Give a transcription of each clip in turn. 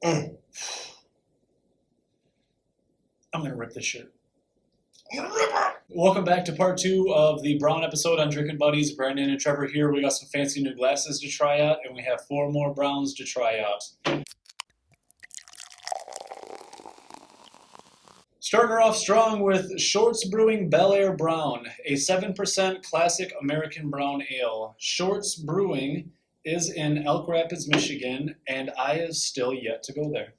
Mm. I'm going to rip this shit. I'm gonna rip her. Welcome back to part 2 of the Brown episode on Drinking Buddies. Brandon and Trevor here. We got some fancy new glasses to try out, and we have 4 more Browns to try out. Starting her off strong with Shorts Brewing Bel Air Brown, a 7% classic American brown ale. Shorts Brewing is in Elk Rapids, Michigan, and I have still yet to go there.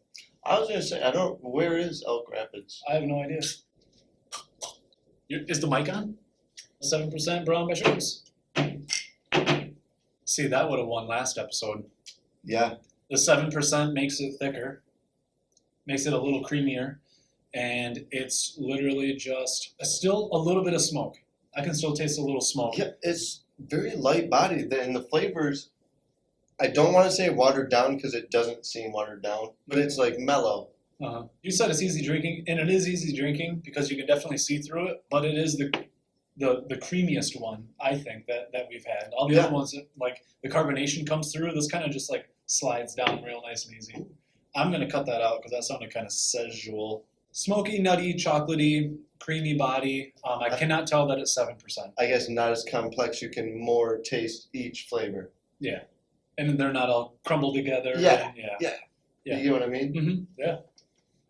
I was gonna say, where is Elk Rapids? I have no idea. Is the mic on? 7% brown by Shorts. See, that would have won last episode. Yeah. The 7% makes it thicker, makes it a little creamier, and it's literally just still a little bit of smoke. I can still taste a little smoke. Yeah, it's very light bodied, and the flavors, I don't want to say watered down because it doesn't seem watered down, but it's like mellow. You said it's easy drinking, and it is easy drinking because you can definitely see through it, but it is the creamiest one, I think, that we've had. All the other ones, like the carbonation comes through, this kind of just like slides down real nice and easy. I'm going to cut that out because that sounded kind of sexual. Smoky, nutty, chocolatey, creamy body. I cannot tell that it's 7%. I guess not as complex. You can more taste each flavor. Yeah. And they're not all crumbled together. Yeah. Yeah. You get what I mean? Mm-hmm. Yeah.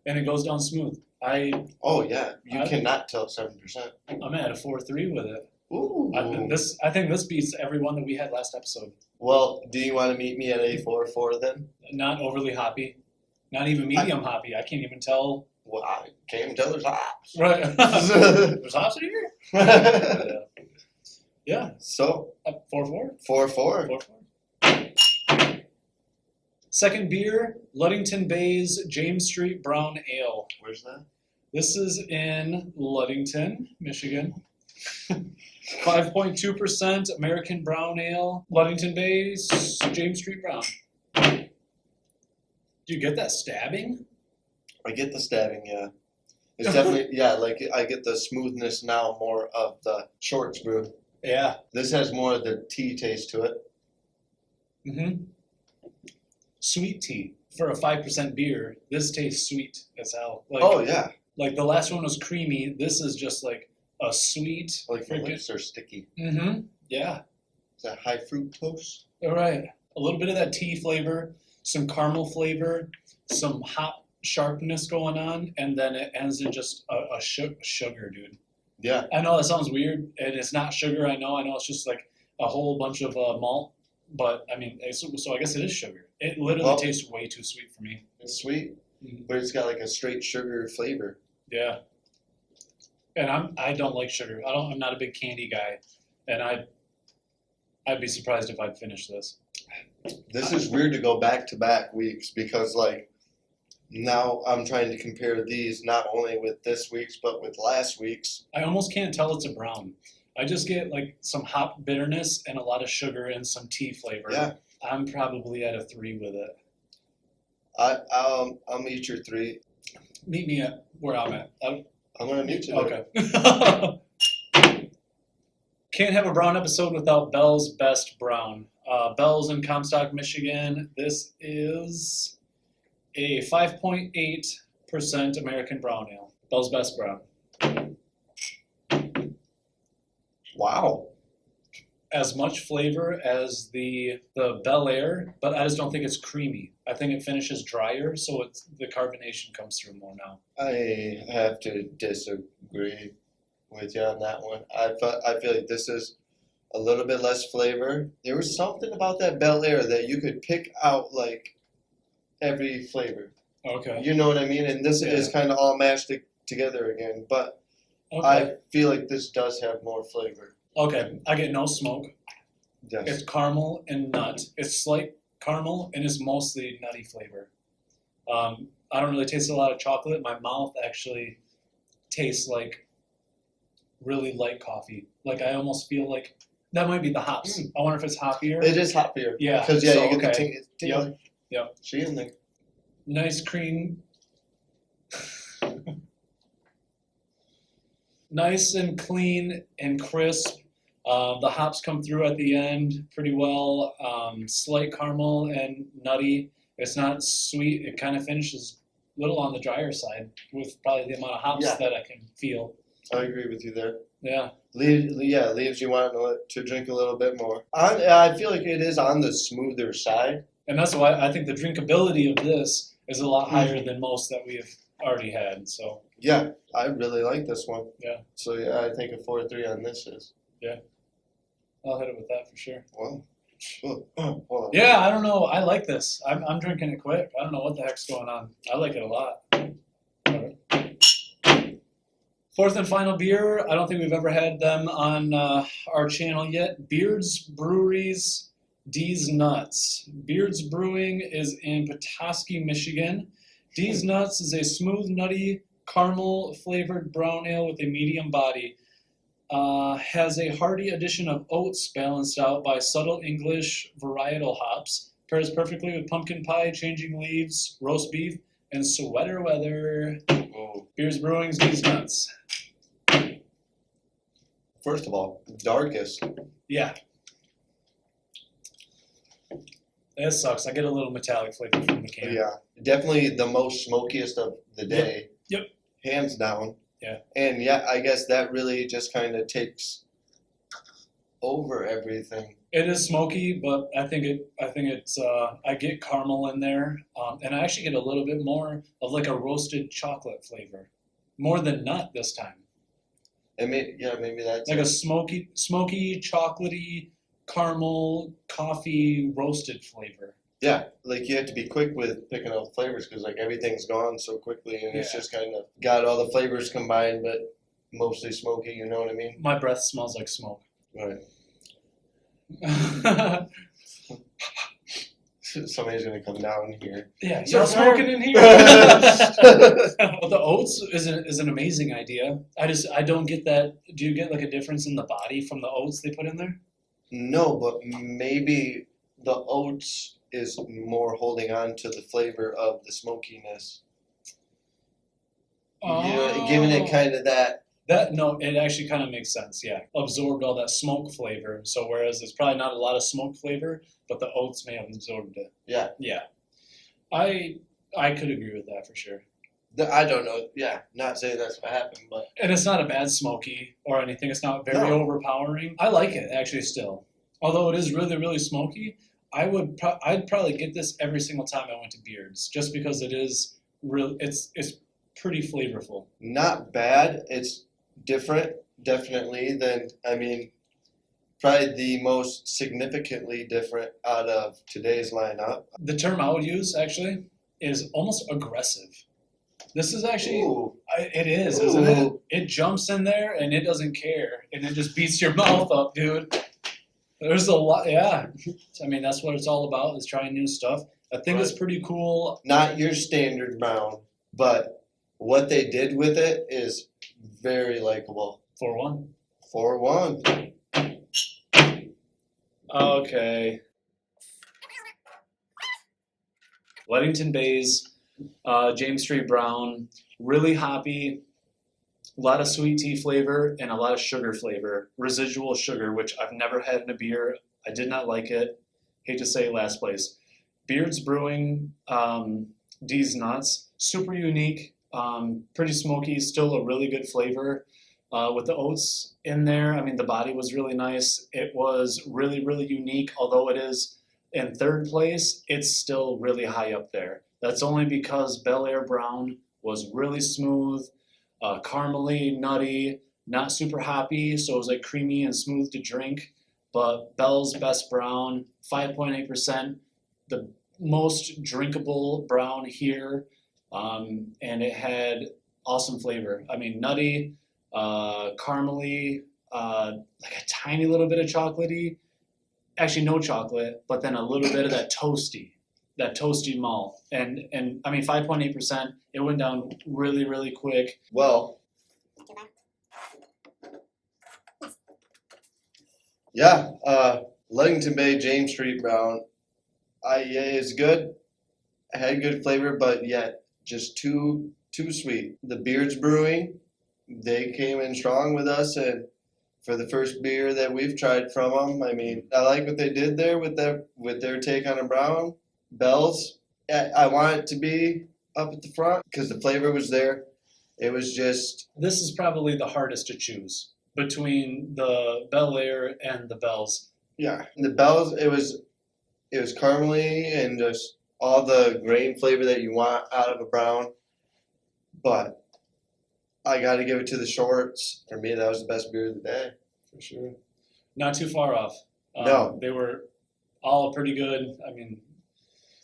And it goes down smooth. Oh, yeah. You cannot tell 7%. I'm at a 4.3 with it. Ooh. I think this beats every one that we had last episode. Well, do you want to meet me at a 4.4 then? Not overly hoppy. Not even medium hoppy. I can't even tell. Well, I can't even tell there's hops. Right. There's hops in here? Yeah. So? 4.4? 4.4. 4.4. Second beer, Ludington Bay's James Street Brown Ale. Where's that? This is in Ludington, Michigan. 5.2% American Brown Ale. Ludington Bay's James Street Brown. Do you get that stabbing? I get the stabbing, yeah. It's definitely, yeah, like I get the smoothness now more of the Shorts brew. Yeah. This has more of the tea taste to it. Mm-hmm. Sweet tea. For a 5% beer, this tastes sweet as hell. Like, oh, yeah. Like the last one was creamy. This is just like a sweet. Like my lips are sticky. Mm-hmm. Yeah. Is that high fructose? All right. A little bit of that tea flavor, some caramel flavor, some hop sharpness going on, and then it ends in just a sugar, dude. Yeah. I know that sounds weird, and it's not sugar. I know it's just like a whole bunch of malt, but I mean, so I guess it is sugar. It literally tastes way too sweet for me. It's sweet, but it's got like a straight sugar flavor. Yeah. And I don't like sugar. I'm not a big candy guy, and I'd be surprised if I'd finish this. This is weird to go back-to-back weeks because like now I'm trying to compare these not only with this week's but with last week's. I almost can't tell it's a brown. I just get like some hop bitterness and a lot of sugar and some tea flavor. Yeah. I'm probably at a 3 with it. I'll meet your 3. Meet me at where I'm at. I'm gonna meet you. Okay. Can't have a brown episode without Bel's Best Brown. Bel's in Comstock, Michigan. This is a 5.8% American brown ale. Bel's Best Brown. Wow. As much flavor as the Bel Air, but I just don't think it's creamy. I think it finishes drier, so the carbonation comes through more now. I have to disagree with you on that one. I feel like this is a little bit less flavor. There was something about that Bel Air that you could pick out like every flavor. Okay. You know what I mean? And this is kind of all mashed together again, but okay. I feel like this does have more flavor. Okay, I get no smoke. Yes. It's caramel and nut. It's slight caramel and it's mostly nutty flavor. I don't really taste a lot of chocolate. My mouth actually tastes like really light coffee. Like I almost feel like that might be the hops. I wonder if it's hoppier. It is hoppier. Yeah. Because you get the ting. Yep. She in there. Nice cream. Nice and clean and crisp. The hops come through at the end pretty well. Slight caramel and nutty. It's not sweet. It kind of finishes a little on the drier side with probably the amount of hops Yeah. that I can feel. I agree with you there. Yeah. Leaves you want to drink a little bit more. I feel like it is on the smoother side. And that's why I think the drinkability of this is a lot higher than most that we have already had. So Yeah, I really like this one. Yeah. So yeah, I think a 4-3 on this is. I'll hit it with that for sure. Well, hold on. Yeah, I don't know. I like this. I'm drinking it quick. I don't know what the heck's going on. I like it a lot. Fourth and final beer. I don't think we've ever had them on our channel yet. Beard's Brewery's Deez Nuts. Beard's Brewing is in Petoskey, Michigan. Deez Nuts is a smooth, nutty, caramel flavored brown ale with a medium body. Has a hearty addition of oats balanced out by subtle English varietal hops. Pairs perfectly with pumpkin pie, changing leaves, roast beef, and sweater weather. Oh. Beard's Brewing's Deez Nuts. First of all, darkest. Yeah. That sucks. I get a little metallic flavor from the can. Yeah, definitely the most smokiest of the day. Yep. Hands down. Yeah. And yeah, I guess that really just kind of takes over everything. It is smoky, but I think it's I get caramel in there, and I actually get a little bit more of like a roasted chocolate flavor, more than nut this time. And maybe that's Like it. a smoky, chocolatey, caramel, coffee roasted flavor. Yeah, like you have to be quick with picking out flavors because like everything's gone so quickly and it's Yeah. just kind of got all the flavors combined, but mostly smoky. You know what I mean? My breath smells like smoke. Right. Somebody's gonna come down here. Yeah, So you're far- smoking in here. Well, the oats is an amazing idea. I don't get that. Do you get like a difference in the body from the oats they put in there? No, but maybe the oats is more holding on to the flavor of the smokiness. Yeah, giving it kind of that. No, it actually kind of makes sense. Yeah, absorbed all that smoke flavor. So whereas there's probably not a lot of smoke flavor, but the oats may have absorbed it. Yeah. Yeah, I could agree with that for sure. I don't know. Yeah, not saying that's what happened, but And it's not a bad smoky or anything. It's not very No. overpowering. I like it actually still. Although it is really, really smoky, I'd probably get this every single time I went to Beards, just because it is real. It's pretty flavorful. not bad. It's different, definitely, than, I mean, probably the most significantly different out of today's lineup. The term I would use actually is almost aggressive. This is actually Ooh. it is, isn't it? Ooh. It jumps in there and it doesn't care, and it just beats your mouth up, dude. There's a lot, yeah. I mean, that's what it's all about, is trying new stuff. I think it's pretty cool. Not your standard brown, but what they did with it is very likable. 4-1. 4-1. Okay. Ludington Bays, James Street Brown, really hoppy, a lot of sweet tea flavor and a lot of sugar flavor, residual sugar, which I've never had in a beer. I did not like it. Hate to say last place. Beard's Brewing, Deez Nuts, super unique, pretty smoky, still a really good flavor. With the oats in there, I mean, the body was really nice. It was really, really unique. Although it is in third place, it's still really high up there. That's only because Bellaire Brown was really smooth, caramely, nutty, not super hoppy, so it was like creamy and smooth to drink. But Bell's Best Brown, 5.8%, the most drinkable brown here, and it had awesome flavor. I mean, nutty, caramely, like a tiny little bit of chocolatey. Actually, no chocolate, but then a little bit of that toasty malt. And I mean, 5.8%. It went down really, really quick. Well, yeah, Ludington Bay, James Street Brown, is good. Had good flavor, but yet just too sweet. The Beards Brewing, they came in strong with us, and for the first beer that we've tried from them, I mean, I like what they did there with their take on a brown. Bell's, I want it to be up at the front because the flavor was there. It was just This is probably the hardest to choose between the Bel Air and the Bells. yeah. The bells it was caramely and just all the grain flavor that you want out of a brown. But I got to give it to the shorts. For me, that was the best beer of the day for sure. Not too far off. No. They were all pretty good. I mean,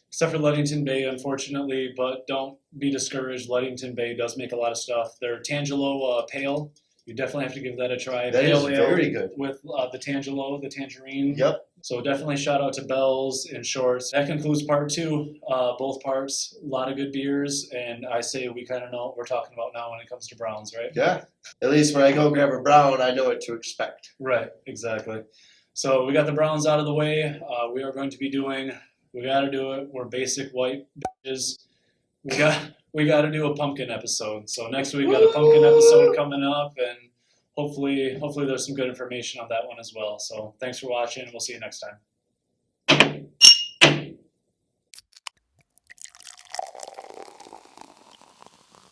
except for Ludington Bay, unfortunately, but don't be discouraged. Ludington Bay does make a lot of stuff. Their Tangelo Pale, you definitely have to give that a try. That Pale is ale very good. with the Tangelo, the tangerine. Yep. So definitely shout out to Bells and Shorts. That concludes part 2. Both parts, a lot of good beers, and I say we kind of know what we're talking about now when it comes to browns, right? Yeah. At least when I go grab a brown, I know what to expect. Right, exactly. So we got the browns out of the way. We are going to be doing. We got to do it. We're basic white bitches. We got to do a pumpkin episode. So next week we got a pumpkin episode coming up, and hopefully there's some good information on that one as well. So thanks for watching, and we'll see you next time.